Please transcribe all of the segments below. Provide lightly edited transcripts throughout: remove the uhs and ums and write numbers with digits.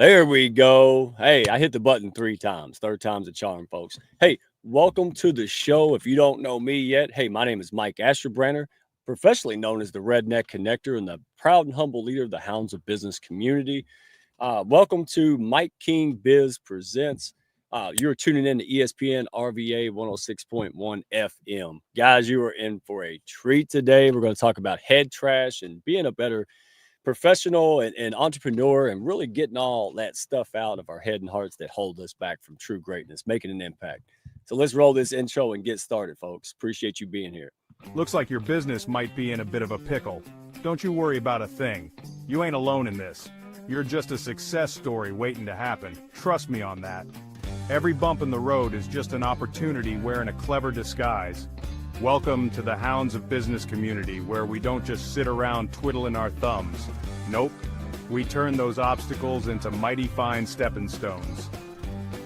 There we go. Hey, I hit the button 3 times. Third time's a charm, folks. Hey, welcome to the show. If you don't know me yet, hey, my name is Mike Asherbranner, professionally known as the Redneck Connector and the proud and humble leader of the Hounds of Business Community. Welcome to Mike King Biz Presents. You're tuning in to ESPN RVA 106.1 FM. Guys, you are in for a treat today. We're going to talk about head trash and being a better professional and entrepreneur and really getting all that stuff out of our head and hearts that hold us back from true greatness, making an impact. So let's roll this intro and get started, folks. Appreciate you being here. Looks like your business might be in a bit of a pickle. Don't you worry about a thing. You ain't alone in this. You're just a success story waiting to happen. Trust me on that. Every bump in the road is just an opportunity wearing a clever disguise. Welcome to the Hounds of Business Community, where we don't just sit around twiddling our thumbs. Nope, we turn those obstacles into mighty fine stepping stones.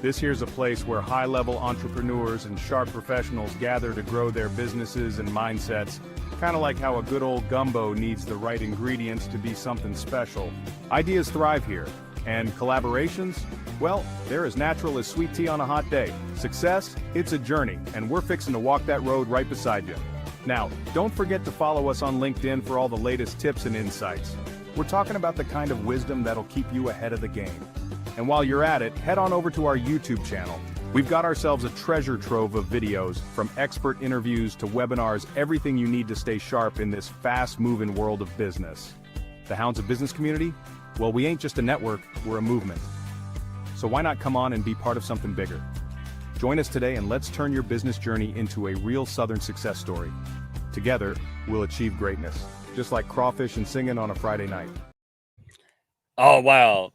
This here's a place where high-level entrepreneurs and sharp professionals gather to grow their businesses and mindsets, kind of like how a good old gumbo needs the right ingredients to be something special. Ideas thrive here, and collaborations? Well, they're as natural as sweet tea on a hot day. Success? It's a journey, and we're fixing to walk that road right beside you. Now, don't forget to follow us on LinkedIn for all the latest tips and insights. We're talking about the kind of wisdom that'll keep you ahead of the game. And while you're at it, head on over to our YouTube channel. We've got ourselves a treasure trove of videos, from expert interviews to webinars, everything you need to stay sharp in this fast-moving world of business. The Hounds of Business Community? Well, we ain't just a network, we're a movement. So why not come on and be part of something bigger? Join us today and let's turn your business journey into a real Southern success story. Together, we'll achieve greatness, just like crawfish and singing on a Friday night. Oh, wow.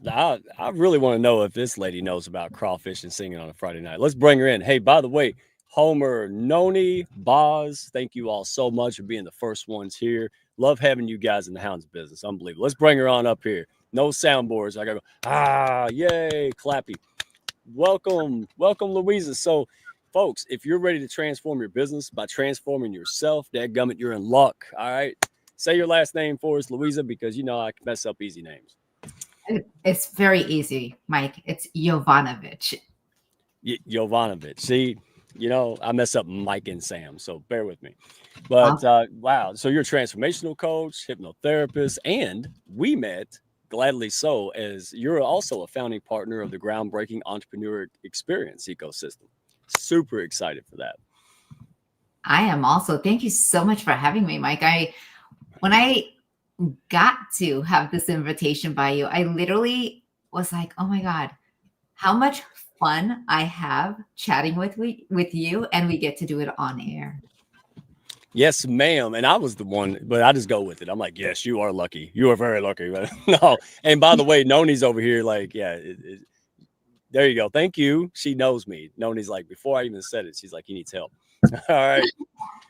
I really want to know if this lady knows about crawfish and singing on a Friday night. Let's bring her in. Hey, by the way, Homer, Noni, Boz, thank you all so much for being the first ones here. Love having you guys in the Hounds business. Unbelievable. Let's bring her on up here. No soundboards. I gotta go, yay, clappy. Welcome, Louisa. So, folks, if you're ready to transform your business by transforming yourself, dadgummit, you're in luck. All right. Say your last name for us, Louisa, because you know I can mess up easy names. It's very easy, Mike. It's Yvanovich. Yvanovich. See, you know, I mess up Mike and Sam, so bear with me. But wow, so you're a transformational coach, hypnotherapist, and we met, gladly so, as you're also a founding partner of the groundbreaking entrepreneur experience ecosystem. Super excited for that. I am also. Thank you so much for having me, Mike. When I got to have this invitation by you, I literally was like, oh my God, how much fun I have chatting with you, and we get to do it on air. Yes, ma'am. And I was the one, but I just go with it. I'm like, yes, you are lucky. You are very lucky. No. And by the way, Noni's over here like, yeah, there you go. Thank you. She knows me. Noni's like, before I even said it, she's like, he needs help. All right.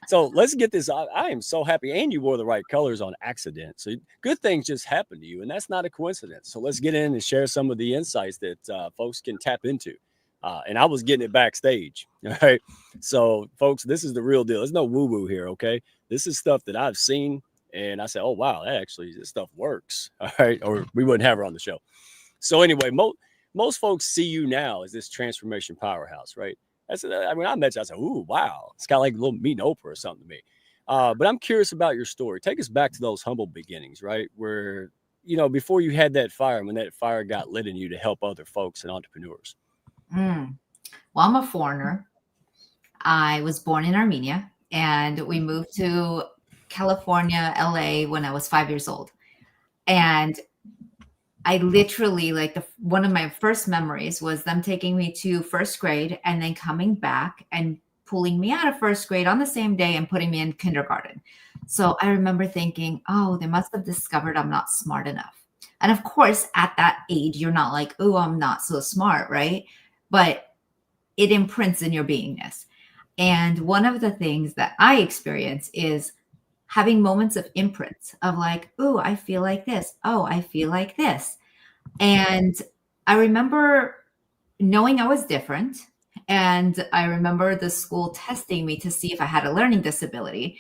So let's get this. I am so happy. And you wore the right colors on accident. So good things just happen to you. And that's not a coincidence. So let's get in and share some of the insights that folks can tap into. And I was getting it backstage. All right. So, folks, this is the real deal. There's no woo-woo here. Okay. This is stuff that I've seen. And I said, oh, wow, this stuff works. All right. Or we wouldn't have her on the show. So anyway, most folks see you now as this transformation powerhouse, right? I met you. I said, ooh, wow. It's kind of like a little meeting Oprah or something to me. But I'm curious about your story. Take us back to those humble beginnings, right? Where, you know, before you had that fire, when that fire got lit in you to help other folks and entrepreneurs. Well, I'm a foreigner. I was born in Armenia, and we moved to California, LA when I was 5 years old. And I literally, one of my first memories was them taking me to first grade and then coming back and pulling me out of first grade on the same day and putting me in kindergarten. So I remember thinking, oh, they must have discovered I'm not smart enough. And of course, at that age, you're not like, oh, I'm not so smart, right? But it imprints in your beingness. And one of the things that I experience is having moments of imprints of like, oh, I feel like this. Oh, I feel like this. And I remember knowing I was different. And I remember the school testing me to see if I had a learning disability.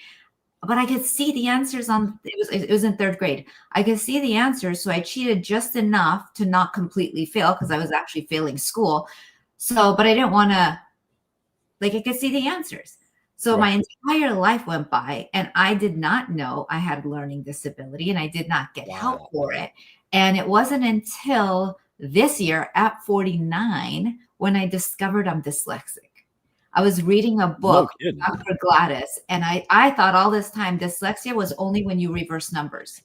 but I could see the answers it was in third grade. I could see the answers. So I cheated just enough to not completely fail because I was actually failing school. So, but I didn't want to, like, I could see the answers. So my entire life went by and I did not know I had a learning disability and I did not get help for it. And it wasn't until this year at 49 when I discovered I'm dyslexic. I was reading a book, Dr. Gladys, and I thought all this time dyslexia was only when you reverse numbers.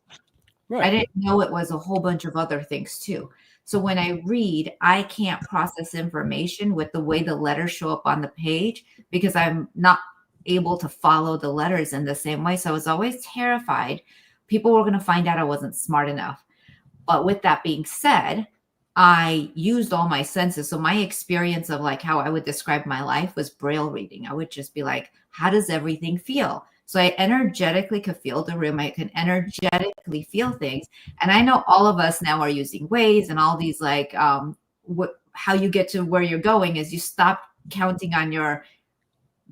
I didn't know it was a whole bunch of other things too. So when I read, I can't process information with the way the letters show up on the page because I'm not able to follow the letters in the same way. So I was always terrified people were going to find out I wasn't smart enough. But with that being said, I used all my senses. So my experience of like how I would describe my life was Braille reading. I would just be like, how does everything feel? So I energetically could feel the room. I can energetically feel things. And I know all of us now are using Waze and all these like how you get to where you're going is you stop counting on your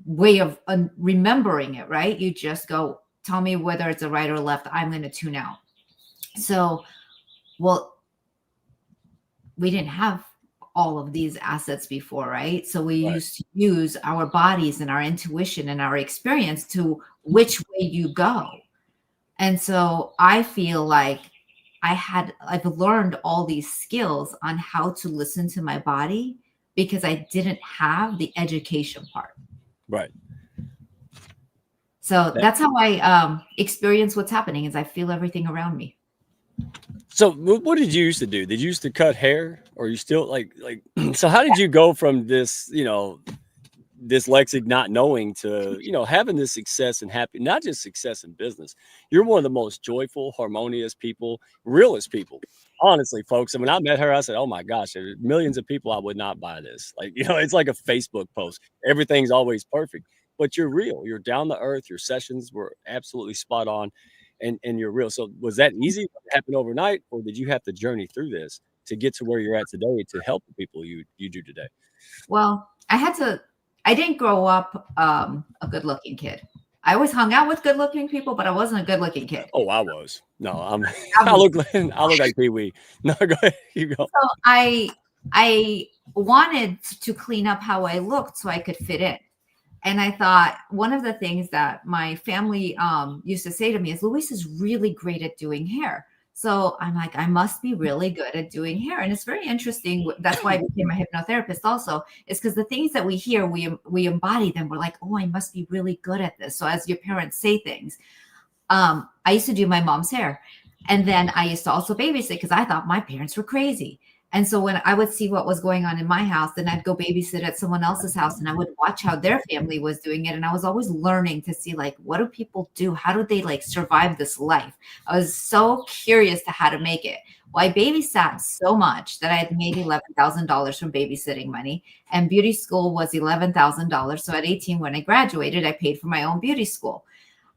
way of remembering it, right? You just go, tell me whether it's a right or left. I'm going to tune out. So, well, we didn't have all of these assets before, right? So we used to use our bodies and our intuition and our experience to which way you go. And so I feel like I've learned all these skills on how to listen to my body because I didn't have the education part. Right. So that's how I experience what's happening is I feel everything around me. So what did you used to do? Did you used to cut hair or you still like, so how did you go from this, dyslexic, not knowing to, having this success and happy, not just success in business. You're one of the most joyful, harmonious people, realest people. Honestly, folks. And when I met her, I said, oh my gosh, there's millions of people. I would not buy this. Like, it's like a Facebook post. Everything's always perfect, but you're real. You're down to earth. Your sessions were absolutely spot on. And you're real. So was that easy? Did it happen overnight, or did you have to journey through this to get to where you're at today to help the people you do today? Well, I didn't grow up a good looking kid. I always hung out with good looking people, but I wasn't a good looking kid. Oh, I was. No, I look like Pee Wee. No, go ahead. You go. So I wanted to clean up how I looked so I could fit in. And I thought one of the things that my family used to say to me is, Louisa's really great at doing hair. So I'm like, I must be really good at doing hair. And it's very interesting. That's why I became a hypnotherapist also, is because the things that we hear, we embody them. We're like, oh, I must be really good at this. So as your parents say things, I used to do my mom's hair. And then I used to also babysit because I thought my parents were crazy. And so when I would see what was going on in my house, then I'd go babysit at someone else's house and I would watch how their family was doing it. And I was always learning to see, like, what do people do? How do they like survive this life? I was so curious to how to make it. Well, I babysat so much that I had made $11,000 from babysitting money, and beauty school was $11,000. So at 18, when I graduated, I paid for my own beauty school.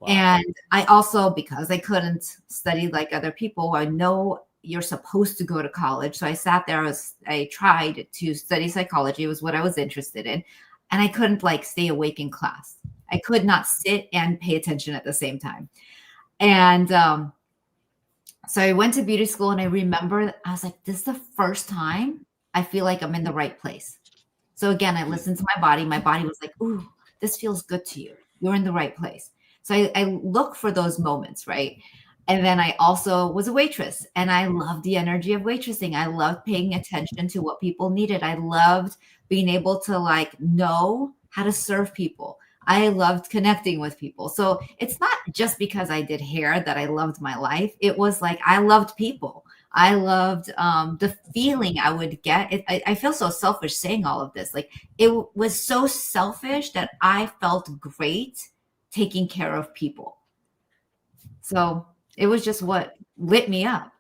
Wow. And I also, because I couldn't study like other people, I know you're supposed to go to college. So I sat there, I tried to study psychology. It was what I was interested in. And I couldn't like stay awake in class. I could not sit and pay attention at the same time. And so I went to beauty school and I remember I was like, this is the first time I feel like I'm in the right place. So again, I listened to my body. My body was like, ooh, this feels good to you. You're in the right place. So I look for those moments, right? And then I also was a waitress and I loved the energy of waitressing. I loved paying attention to what people needed. I loved being able to like know how to serve people. I loved connecting with people. So it's not just because I did hair that I loved my life. It was like, I loved people. I loved the feeling I would get. I feel so selfish saying all of this. Like it was so selfish that I felt great taking care of people. So it was just what lit me up.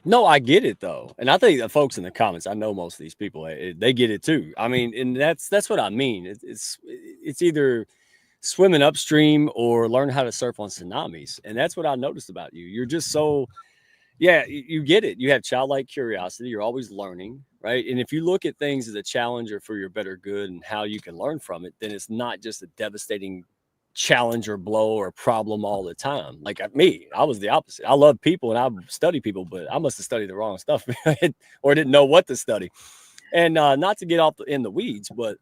No, I get it though. And I think the folks in the comments, I know most of these people, they get it too. I mean, and that's what I mean. It's either swimming upstream or learn how to surf on tsunamis. And that's what I noticed about you. You're just so, yeah, you get it. You have childlike curiosity. You're always learning, right? And if you look at things as a challenge or for your better good and how you can learn from it, then it's not just a devastating challenge or blow or problem all the time. Like me, I was the opposite. I love people and I study people, but I must have studied the wrong stuff or didn't know what to study. And not to get off in the weeds, but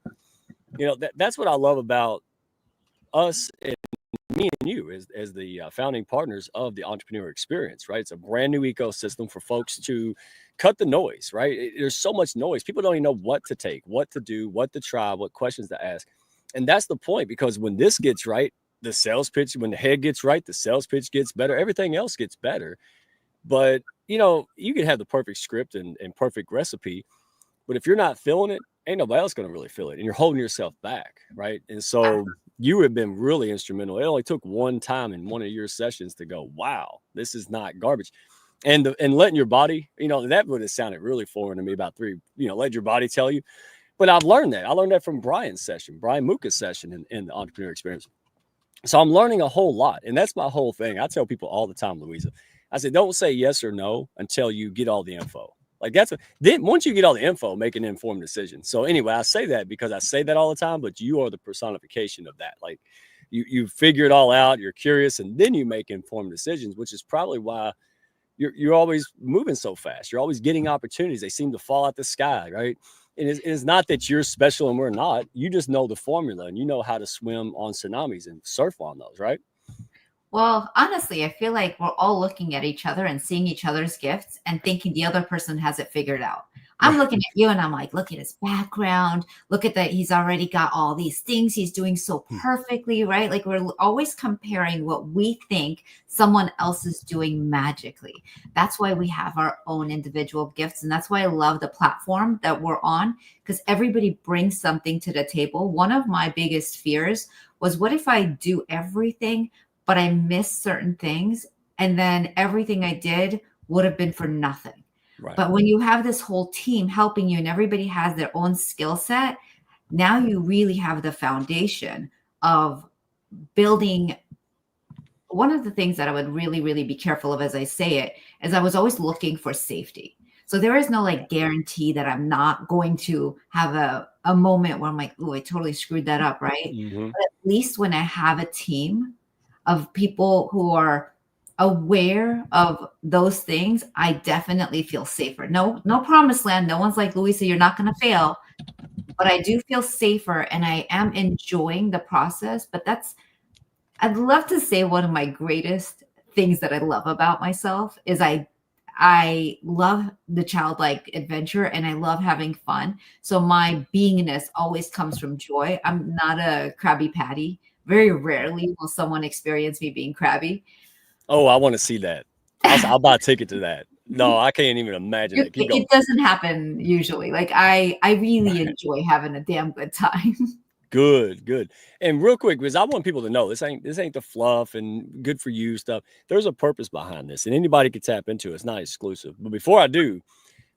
that's what I love about us and me and you as the founding partners of the Entrepreneurial Experience, right? It's a brand new ecosystem for folks to cut the noise, right? There's so much noise. People don't even know what to take, what to do, what to try, what questions to ask. And that's the point, because when this gets right, the sales pitch, when the head gets right, the sales pitch gets better, everything else gets better. But, you can have the perfect script and perfect recipe, but if you're not feeling it, ain't nobody else going to really feel it. And you're holding yourself back, right? And so you have been really instrumental. It only took one time in one of your sessions to go, wow, this is not garbage. And letting your body, that would have sounded really foreign to me about let your body tell you. But I've learned that. I learned that from Brian Muka's session in the Entrepreneur Experience. So I'm learning a whole lot. And that's my whole thing. I tell people all the time, Louisa, I said, don't say yes or no until you get all the info. Like then once you get all the info, make an informed decision. So anyway, I say that because I say that all the time, but you are the personification of that. Like you figure it all out, you're curious, and then you make informed decisions, which is probably why you're always moving so fast. You're always getting opportunities. They seem to fall out the sky, right? And it's not that you're special and we're not. You just know the formula and you know how to swim on tsunamis and surf on those, right? Well, honestly, I feel like we're all looking at each other and seeing each other's gifts and thinking the other person has it figured out. I'm looking at you and I'm like, look at his background. Look at that. He's already got all these things. He's doing so perfectly, right? Like we're always comparing what we think someone else is doing magically. That's why we have our own individual gifts. And that's why I love the platform that we're on, because everybody brings something to the table. One of my biggest fears was, what if I do everything, but I miss certain things, and then everything I did would have been for nothing. Right. But when you have this whole team helping you and everybody has their own skill set, now you really have the foundation of building. One of the things that I would really, really be careful of as I say it is I was always looking for safety. So there is no like guarantee that I'm not going to have a moment where I'm like, oh, I totally screwed that up, right? Mm-hmm. But at least when I have a team of people who are aware of those things, I definitely feel safer. No promised land. No one's like, Louisa, you're not going to fail. But I do feel safer and I am enjoying the process. But I'd love to say one of my greatest things that I love about myself is I love the childlike adventure and I love having fun. So my beingness always comes from joy. I'm not a Krabby Patty. Very rarely will someone experience me being crabby. Oh, I want to see that. I'll buy a ticket to that. No, I can't even imagine it. It doesn't happen usually. Like I really enjoy having a damn good time. Good. And real quick, because I want people to know this ain't the fluff and good for you stuff. There's a purpose behind this, and anybody can tap into it. It's not exclusive. But before I do,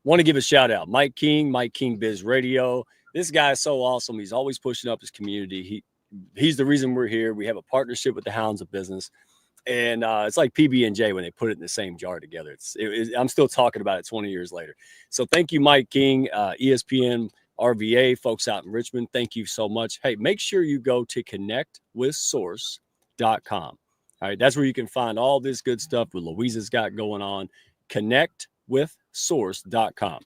want to give a shout out. Mike King Biz Radio. This guy is so awesome. He's always pushing up his community. He's the reason we're here. We have a partnership with the Hounds of Business. And it's like PB&J when they put it in the same jar together. I'm still talking about it 20 years later. So thank you, Mike King, ESPN RVA, folks out in Richmond. Thank you so much. Hey, make sure you go to connectwithsource.com. All right, that's where you can find all this good stuff that Louisa's got going on. Connectwithsource.com.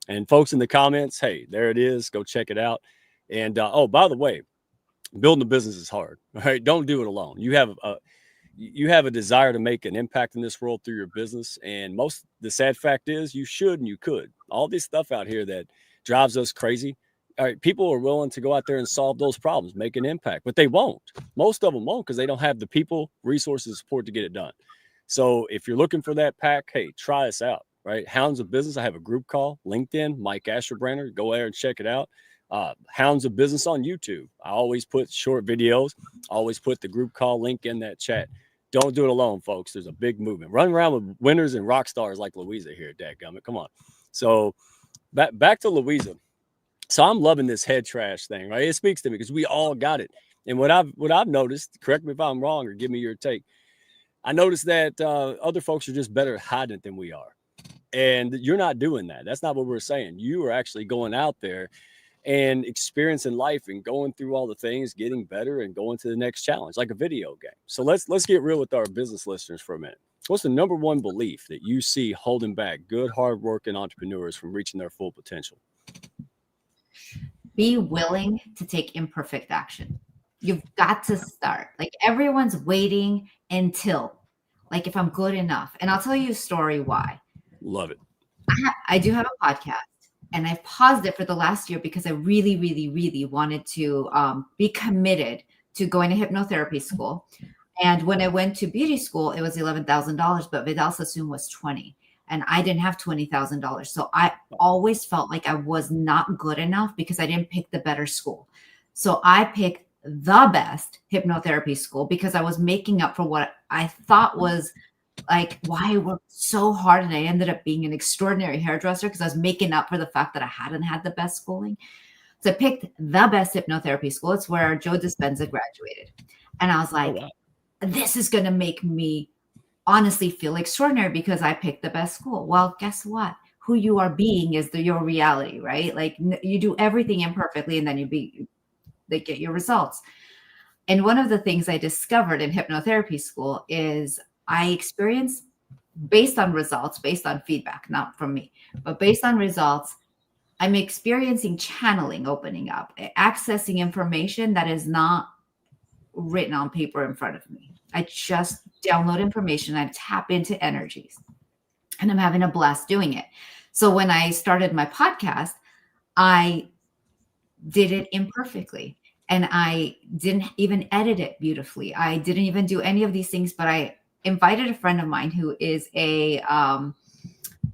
And folks in the comments, hey, there it is. Go check it out. And by the way, building a business is hard. All right, don't do it alone. You have a desire to make an impact in this world through your business. And the sad fact is you should and you could. All this stuff out here that drives us crazy. All right, people are willing to go out there and solve those problems, make an impact, but they won't. Most of them won't because they don't have the people, resources, support to get it done. So if you're looking for that pack, hey, try us out, right? Hounds of Business. I have a group call, LinkedIn, Mike Asherbrander. Go there and check it out. Hounds of Business on YouTube. I always put short videos. I always put the group call link in that chat. Don't do it alone, folks. There's a big movement. Run around with winners and rock stars like Louisa here, dadgummit. Come on. So back to Louisa. So I'm loving this head trash thing, right? It speaks to me because we all got it. And what I've noticed, correct me if I'm wrong or give me your take. I noticed that other folks are just better at hiding it than we are. And you're not doing that. That's not what we're saying. You are actually going out there and experiencing life and going through all the things, getting better and going to the next challenge, like a video game. So let's get real with our business listeners for a minute. What's the number one belief that you see holding back good, hardworking entrepreneurs from reaching their full potential? Be willing to take imperfect action. You've got to start. Like, everyone's waiting until, like, if I'm good enough. And I'll tell you a story why. Love it. I do have a podcast, and I've paused it for the last year because I really, really, really wanted to be committed to going to hypnotherapy school. And when I went to beauty school, it was $11,000, but Vidal Sassoon was $20,000. And I didn't have $20,000. So I always felt like I was not good enough because I didn't pick the better school. So I picked the best hypnotherapy school because I was making up for what I thought was like why I worked so hard. And I ended up being an extraordinary hairdresser because I was making up for the fact that I hadn't had the best schooling. So I picked the best hypnotherapy school. It's where Joe Dispenza graduated. And I was like, oh, wow, this is going to make me honestly feel extraordinary because I picked the best school. Well, guess what? Who you are being is your reality, right? Like, you do everything imperfectly and then they get your results. And one of the things I discovered in hypnotherapy school is I experience, based on results, based on feedback, not from me, but based on results, I'm experiencing channeling opening up, accessing information that is not written on paper in front of me. I just download information, I tap into energies, and I'm having a blast doing it. So when I started my podcast, I did it imperfectly, and I didn't even edit it beautifully. I didn't even do any of these things, but I invited a friend of mine who is a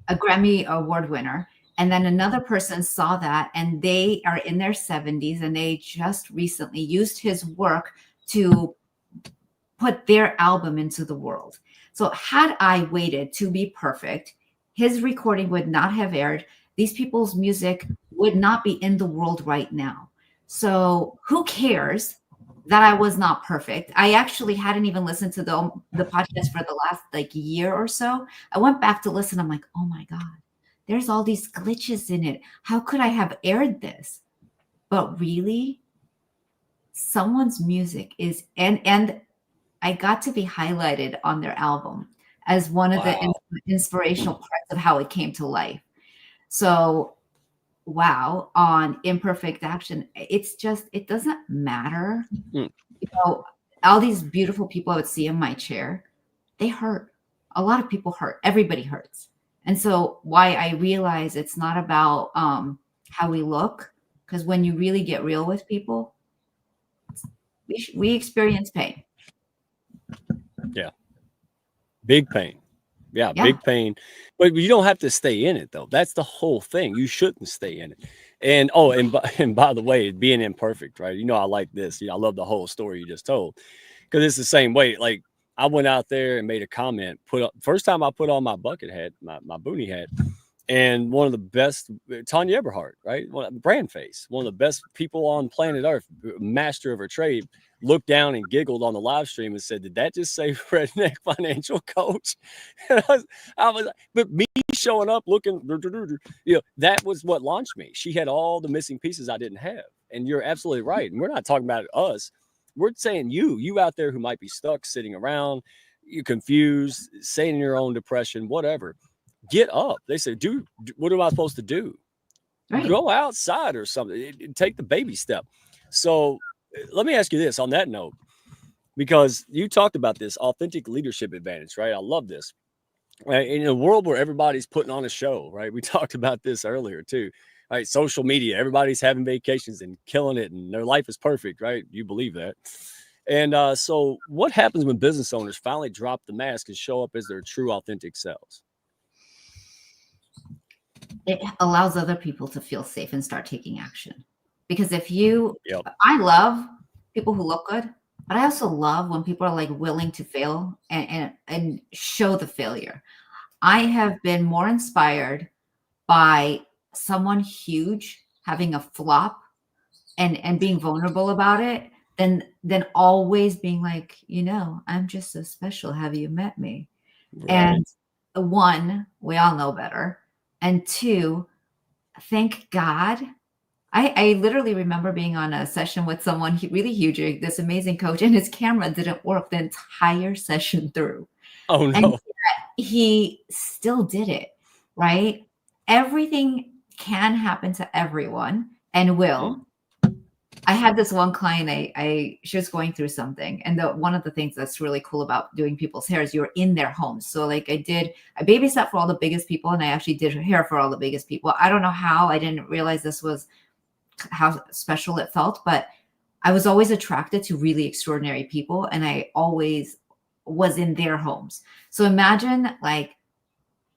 Grammy Award winner. And then another person saw that, and they are in their 70s, and they just recently used his work to put their album into the world. So had I waited to be perfect, his recording would not have aired. These people's music would not be in the world right now. So who cares that I was not perfect? I actually hadn't even listened to the podcast for the last year or so. I went back to listen. I'm like, oh my God, there's all these glitches in it. How could I have aired this? But really, someone's music is, and I got to be highlighted on their album as one of the inspirational parts of how it came to life. So, wow, on imperfect action, it doesn't matter. All these beautiful people I would see in my chair, they hurt. A lot of people hurt. Everybody hurts. And so why I realize it's not about how we look, because when you really get real with people, we experience pain. Yeah. Big pain. Yeah, big pain. But you don't have to stay in it, though. That's the whole thing. You shouldn't stay in it. And by the way, being imperfect, right? I like this. I love the whole story you just told, because it's the same way. Like, I went out there and made a comment. First time I put on my bucket hat, my boonie hat, and one of the best, Tanya Eberhardt, right? Brand face, one of the best people on planet Earth, master of her trade, looked down and giggled on the live stream and said, "Did that just say redneck financial coach?" And I was, but me showing up looking, that was what launched me. She had all the missing pieces I didn't have. And you're absolutely right. And we're not talking about us. We're saying you out there who might be stuck sitting around, you're confused, saying your own depression, whatever. Get up. They say, dude, what am I supposed to do? Right. Go outside or something. Take the baby step. So let me ask you this on that note, because you talked about this authentic leadership advantage, right? I love this. In a world where everybody's putting on a show, right? We talked about this earlier too. Right? Social media, everybody's having vacations and killing it, and their life is perfect, right? You believe that. And so what happens when business owners finally drop the mask and show up as their true authentic selves? It allows other people to feel safe and start taking action. Because I love people who look good, but I also love when people are willing to fail and show the failure. I have been more inspired by someone huge having a flop and being vulnerable about it than always being like, I'm just so special. Have you met me? Right. And one, we all know better. And two, thank God I literally remember being on a session with someone really huge, this amazing coach, and his camera didn't work the entire session through. Oh And no. he still did it, right? Everything can happen to everyone and will. I had this one client, she was going through something. And one of the things that's really cool about doing people's hair is you're in their homes. So like I babysat for all the biggest people, and I actually did her hair for all the biggest people. I don't know how, I didn't realize this was how special it felt, but I was always attracted to really extraordinary people, and I always was in their homes. So imagine like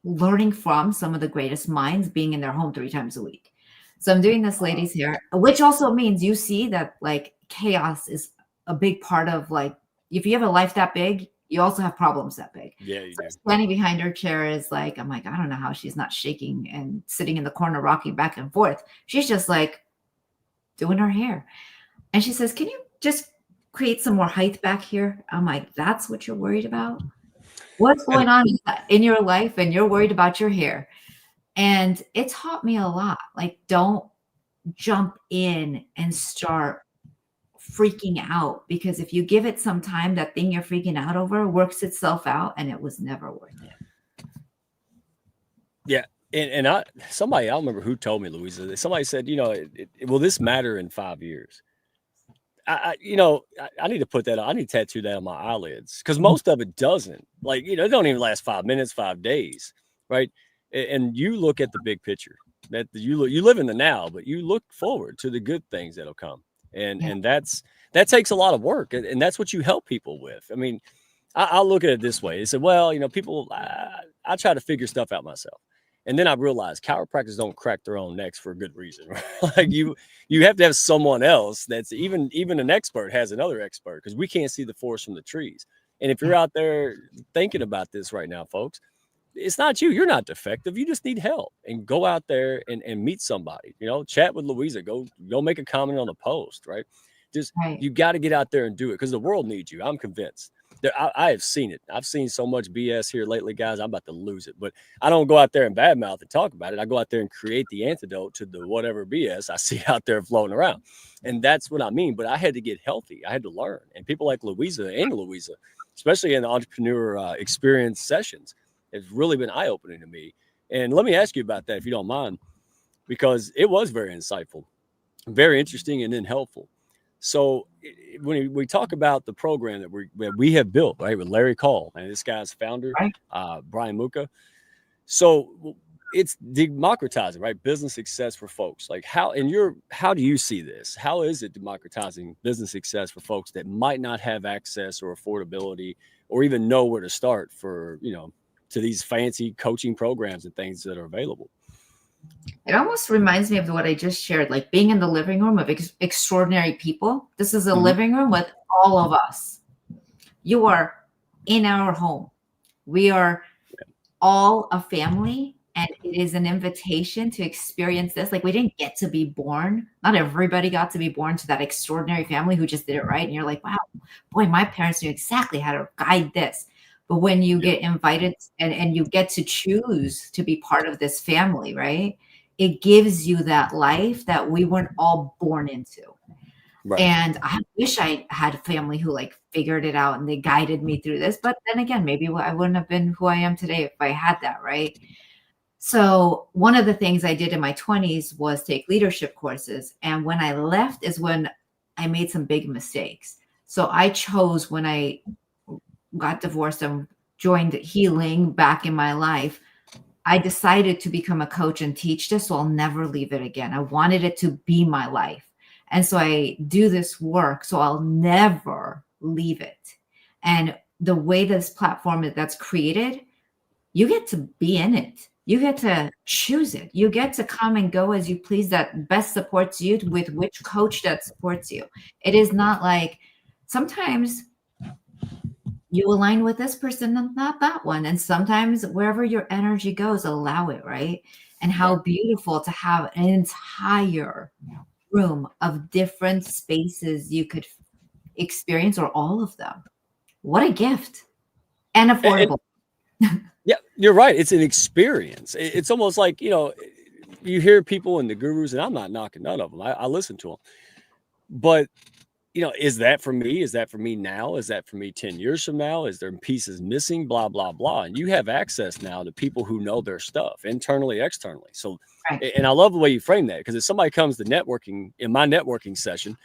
learning from some of the greatest minds being in their home 3 times a week. So I'm doing this lady's hair, which also means you see that like chaos is a big part of, like, if you have a life that big, you also have problems that big. Yeah, you so do. Standing behind her chair is like, I'm like, I don't know how she's not shaking and sitting in the corner, rocking back and forth. She's just like doing her hair. And she says, can you just create some more height back here? I'm like, that's what you're worried about? What's going on in your life and you're worried about your hair? And it taught me a lot. Like, don't jump in and start freaking out, because if you give it some time, that thing you're freaking out over works itself out, and it was never worth it. Yeah. And I don't remember who told me, Louisa, somebody said, will this matter in 5 years? I need to put that on. I need to tattoo that on my eyelids, because most of it doesn't. Like, it don't even last 5 minutes, 5 days. Right. And you look at the big picture, that you live in the now, but you look forward to the good things that'll come. And that takes a lot of work. And that's what you help people with. I mean, I'll look at it this way. They said, well, people, I try to figure stuff out myself. And then I realized chiropractors don't crack their own necks for a good reason. Right? Like you have to have someone else that's even an expert has another expert, because we can't see the forest from the trees. And if you're out there thinking about this right now, folks, it's not you. You're not defective. You just need help, and go out there and meet somebody, chat with Louisa, go make a comment on the post, right? You got to get out there and do it, because the world needs you. I'm convinced. I have seen it. I've seen so much BS here lately, guys. I'm about to lose it. But I don't go out there and badmouth and talk about it. I go out there and create the antidote to the whatever BS I see out there floating around. And that's what I mean. But I had to get healthy. I had to learn. And people like Louisa, especially in the entrepreneur experience sessions, it's really been eye-opening to me. And let me ask you about that, if you don't mind, because it was very insightful, very interesting, and then helpful. So when we talk about the program that we have built, right, with Larry Call and this guy's founder, Brian Muka. So it's democratizing, right? Business success for folks. Like how do you see this? How is it democratizing business success for folks that might not have access or affordability or even know where to start for, to these fancy coaching programs and things that are available? It almost reminds me of what I just shared, like being in the living room of extraordinary people. This is a living room with all of us. You are in our home. We are all a family, and it is an invitation to experience this. Like, we didn't get to be born. Not everybody got to be born to that extraordinary family who just did it right. And you're like, wow, boy, my parents knew exactly how to guide this. But when you get invited and you get to choose to be part of this family, right? It gives you that life that we weren't all born into. Right. And I wish I had a family who like figured it out and they guided me through this. But then again, maybe I wouldn't have been who I am today if I had that, right? So one of the things I did in my 20s was take leadership courses. And when I left is when I made some big mistakes. So I chose, when I got divorced and joined healing back in my life, I decided to become a coach and teach this, so I'll never leave it again. I wanted it to be my life. And so I do this work, so I'll never leave it. And the way this platform that's created, you get to be in it. You get to choose it. You get to come and go as you please, that best supports you with which coach that supports you. It is not like sometimes you align with this person and not that one. And sometimes wherever your energy goes, allow it, right? And how beautiful to have an entire room of different spaces you could experience, or all of them. What a gift. And affordable. Yeah, you're right. It's an experience. It's almost like, you hear people and the gurus, and I'm not knocking none of them. I listen to them, but is that for me? Is that for me now? Is that for me 10 years from now? Is there pieces missing? Blah, blah, blah. And you have access now to people who know their stuff internally, externally. So, Right. and I love the way you frame that, because if somebody comes to networking in my networking session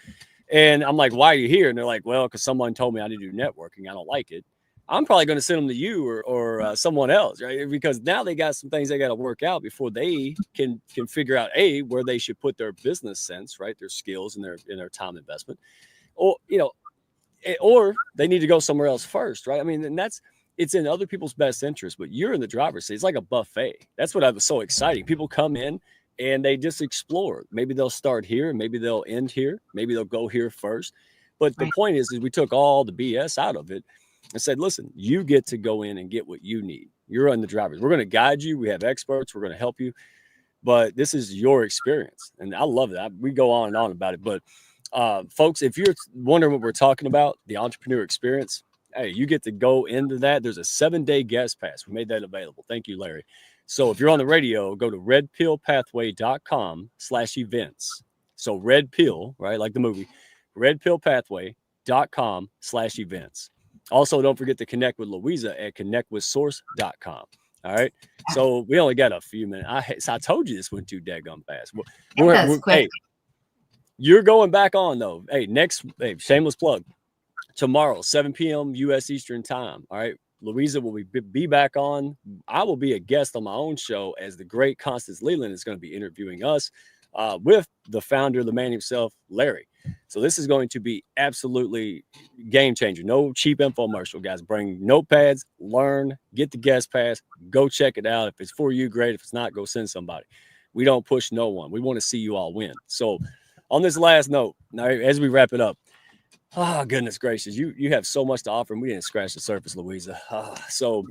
and I'm like, why are you here? And they're like, well, because someone told me I need to do networking. I don't like it. I'm probably going to send them to you or someone else, right? Because now they got some things they got to work out before they can figure out where they should put their business sense, right? Their skills and their time investment. Or or they need to go somewhere else first, right? I mean, and it's in other people's best interest, but you're in the driver's seat. It's like a buffet. That's what I was so exciting. People come in and they just explore. Maybe they'll start here, maybe they'll end here, maybe they'll go here first. But the point is we took all the BS out of it and said, listen, you get to go in and get what you need. You're on the driver's. We're going to guide you. We have experts. We're going to help you. But this is your experience. And I love that. We go on and on about it. But folks, if you're wondering what we're talking about, the entrepreneur experience, hey, you get to go into that. There's a 7-day guest pass. We made that available. Thank you, Larry. So if you're on the radio, go to redpillpathway.com/events. So red pill, right? Like the movie, redpillpathway.com/events. Also, don't forget to connect with Louisa at connectwithsource.com. All right. So we only got a few minutes. I told you this went too daggum fast. Hey, you're going back on though. Hey, shameless plug. Tomorrow, 7 p.m. U.S. Eastern time. All right. Louisa will be back on. I will be a guest on my own show as the great Constance Leland is going to be interviewing us with the founder, the man himself, Larry. So this is going to be absolutely game changer. No cheap infomercial, guys. Bring notepads, learn, get the guest pass, go check it out. If it's for you, great. If it's not, go send somebody. We don't push no one. We want to see you all win. So on this last note, now as we wrap it up, oh, goodness gracious. You have so much to offer, and we didn't scratch the surface, Louisa. So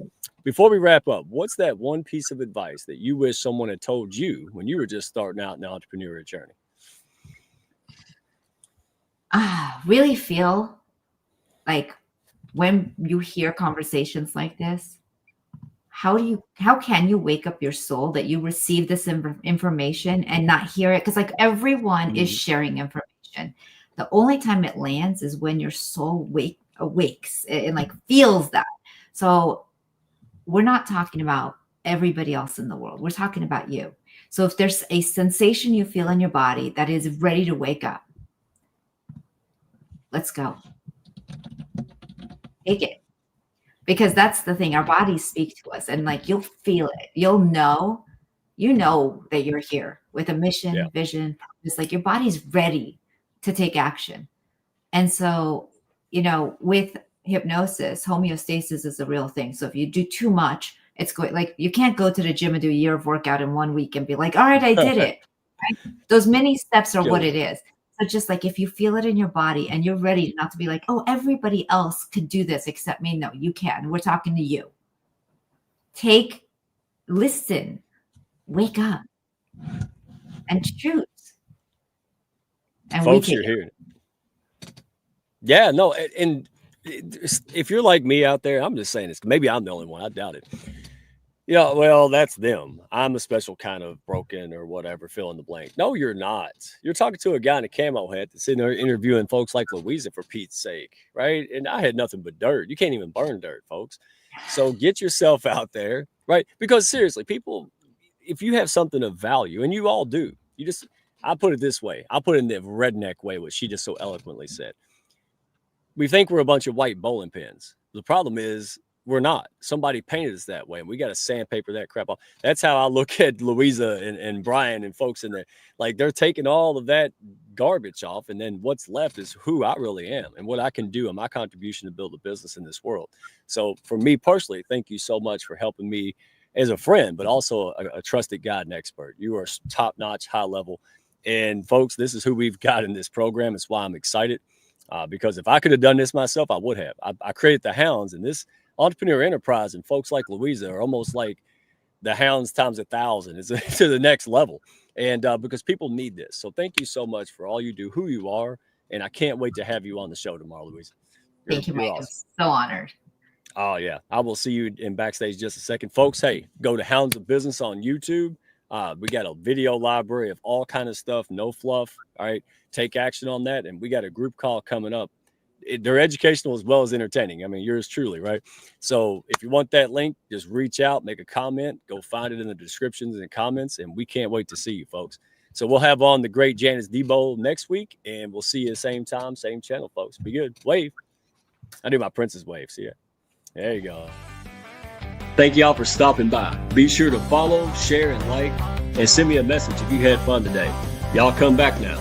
before we wrap up, what's that one piece of advice that you wish someone had told you when you were just starting out in the entrepreneurial journey? Really feel like when you hear conversations like this, how can you wake up your soul that you receive this information and not hear it? Because like everyone is sharing information. The only time it lands is when your soul awakes and like feels that. So we're not talking about everybody else in the world. We're talking about you. So if there's a sensation you feel in your body that is ready to wake up, let's go. Take it. Because that's the thing. Our bodies speak to us and like you'll feel it. You'll know, that you're here with a mission, vision, purpose. Like your body's ready to take action. And so, with hypnosis, homeostasis is a real thing. So if you do too much, it's going like you can't go to the gym and do a year of workout in 1 week and be like, all right, I did it. Right? Those mini steps are what it is. So just like if you feel it in your body and you're ready not to be like, oh, everybody else could do this except me. No, you can. We're talking to you. Listen, wake up and choose. And folks, you're hearing it. Yeah, no. And if you're like me out there, I'm just saying this. Maybe I'm the only one. I doubt it. Yeah, well, that's them. I'm a special kind of broken or whatever, fill in the blank. No, you're not. You're talking to a guy in a camo hat that's sitting there interviewing folks like Louisa, for Pete's sake, right? And I had nothing but dirt. You can't even burn dirt, folks. So get yourself out there, right? Because seriously, people, if you have something of value, and you all do, I put it this way. I'll put it in the redneck way, what she just so eloquently said. We think we're a bunch of white bowling pins. The problem is, we're not. Somebody painted us that way, and we got to sandpaper that crap off. That's how I look at Louisa and Brian and folks in there. Like they're taking all of that garbage off, and then what's left is who I really am and what I can do and my contribution to build a business in this world. So for me personally, thank you so much for helping me as a friend, but also a trusted guide and expert. You are top-notch, high level. And folks, this is who we've got in this program. It's why I'm excited because if I could have done this myself, I would have. I created the Hounds, and this entrepreneur enterprise and folks like Louisa are almost like the Hounds times 1,000. It's to the next level. And because people need this. So thank you so much for all you do, who you are. And I can't wait to have you on the show tomorrow, Louisa. Thank you, Mike. Awesome. I'm so honored. Oh, yeah. I will see you in backstage just a second. Folks, hey, go to Hounds of Business on YouTube. We got a video library of all kind of stuff, no fluff. All right. Take action on that. And we got a group call coming up. They're educational as well as entertaining. I mean, yours truly, right? So if you want that link, just reach out, make a comment, go find it in the descriptions and comments. And we can't wait to see you, folks. So we'll have on the great Janice Debo next week, and we'll see you at the same time, same channel, folks. Be good. Wave. I do my princess wave. See ya. There you go. Thank y'all for stopping by. Be sure to follow, share, and like, and send me a message if you had fun today. Y'all come back now.